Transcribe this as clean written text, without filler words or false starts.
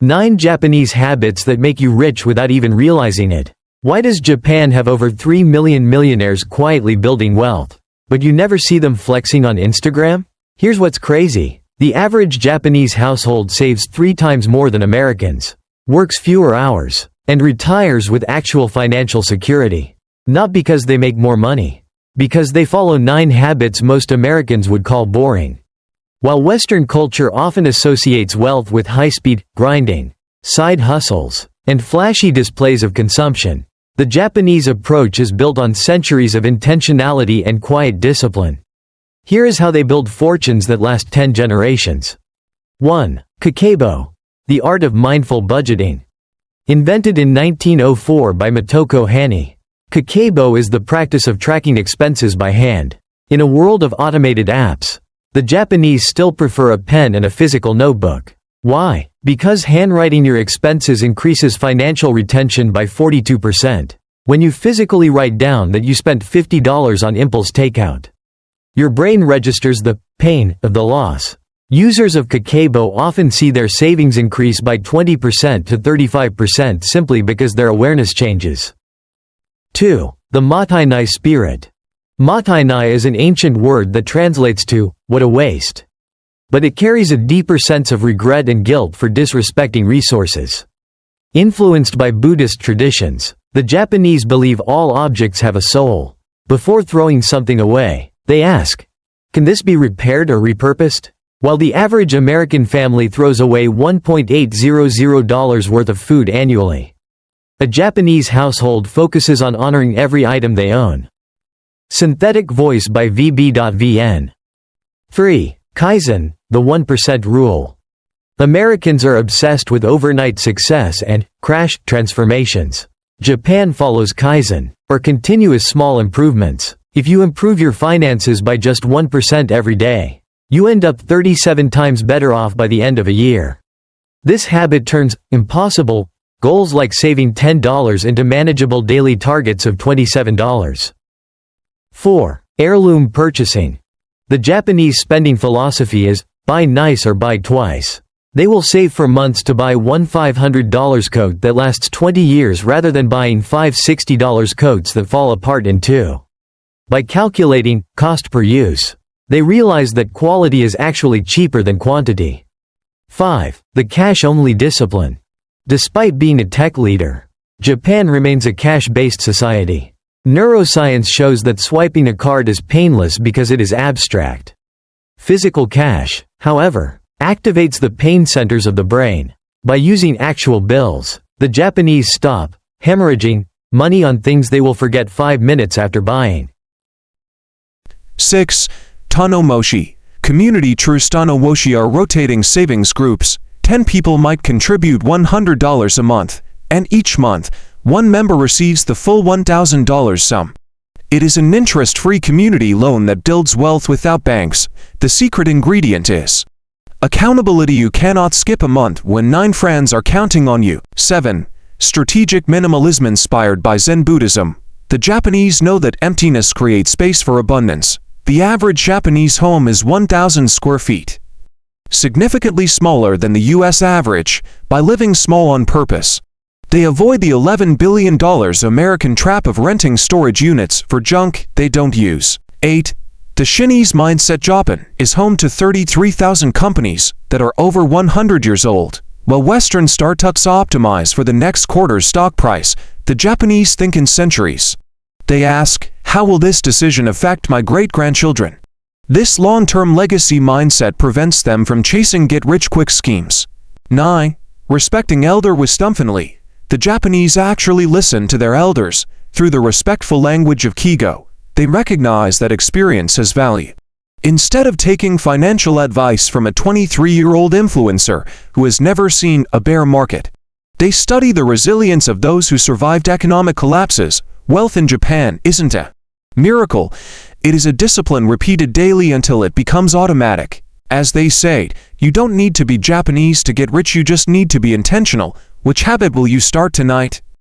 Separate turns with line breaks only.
9 Japanese habits that make you rich without even realizing it. Why does Japan have over 3 million millionaires quietly building wealth, but you never see them flexing on Instagram? Here's what's crazy. The average Japanese household saves 3 times more than Americans, works fewer hours, and retires with actual financial security. Not because they make more money. Because they follow 9 habits most Americans would call boring. While Western culture often associates wealth with high-speed, grinding, side hustles, and flashy displays of consumption, the Japanese approach is built on centuries of intentionality and quiet discipline. Here is how they build fortunes that last 10 generations. 1. Kakeibo, the art of mindful budgeting. Invented in 1904 by Motoko Hani, Kakeibo is the practice of tracking expenses by hand. In a world of automated apps, the Japanese still prefer a pen and a physical notebook. Why? Because handwriting your expenses increases financial retention by 42%. When you physically write down that you spent $50 on impulse takeout, your brain registers the pain of the loss. Users of Kakeibo often see their savings increase by 20% to 35% simply because their awareness changes. 2. The Mottainai spirit. Mottainai is an ancient word that translates to, what a waste. But it carries a deeper sense of regret and guilt for disrespecting resources. Influenced by Buddhist traditions, the Japanese believe all objects have a soul. Before throwing something away, they ask, can this be repaired or repurposed? While the average American family throws away $1.800 worth of food annually, a Japanese household focuses on honoring every item they own. Synthetic voice by VB.VN. 3. Kaizen, the 1% rule. Americans are obsessed with overnight success and crash transformations. Japan follows Kaizen, or continuous small improvements. If you improve your finances by just 1% every day, you end up 37 times better off by the end of a year. This habit turns impossible goals like saving $10 into manageable daily targets of $27. 4. Heirloom purchasing. The Japanese spending philosophy is, buy nice or buy twice. They will save for months to buy one $500 coat that lasts 20 years rather than buying 5 $60 coats that fall apart in 2. By calculating cost per use, they realize that quality is actually cheaper than quantity. 5. The cash-only discipline. Despite being a tech leader, Japan remains a cash-based society. Neuroscience shows that swiping a card is painless because it is abstract. Physical cash, however, activates the pain centers of the brain. By using actual bills, the Japanese stop hemorrhaging money on things they will forget 5 minutes after buying.
6. Tanomoshi. Community Trust Tanomoshi are rotating savings groups. 10 people might contribute $100 a month, and each month, one member receives the full $1,000 sum. It is an interest-free community loan that builds wealth without banks. The secret ingredient is accountability. You cannot skip a month when 9 friends are counting on you. 7. Strategic minimalism inspired by Zen Buddhism. The Japanese know that emptiness creates space for abundance. The average Japanese home is 1,000 square feet, significantly smaller than the US average. By living small on purpose, they avoid the $11 billion American trap of renting storage units for junk they don't use. 8. The Chinese mindset. Japan is home to 33,000 companies that are over 100 years old. While Western startups optimize for the next quarter's stock price, the Japanese think in centuries. They ask, how will this decision affect my great-grandchildren? This long-term legacy mindset prevents them from chasing get-rich-quick schemes. 9. Respecting elder wisdom. The Japanese actually listen to their elders. Through the respectful language of Kigo, they recognize that experience has value. Instead of taking financial advice from a 23-year-old influencer who has never seen a bear market, they study the resilience of those who survived economic collapses. Wealth in Japan isn't a miracle. It is a discipline repeated daily until it becomes automatic. As they say, you don't need to be Japanese to get rich, you just need to be intentional. Which habit will you start tonight?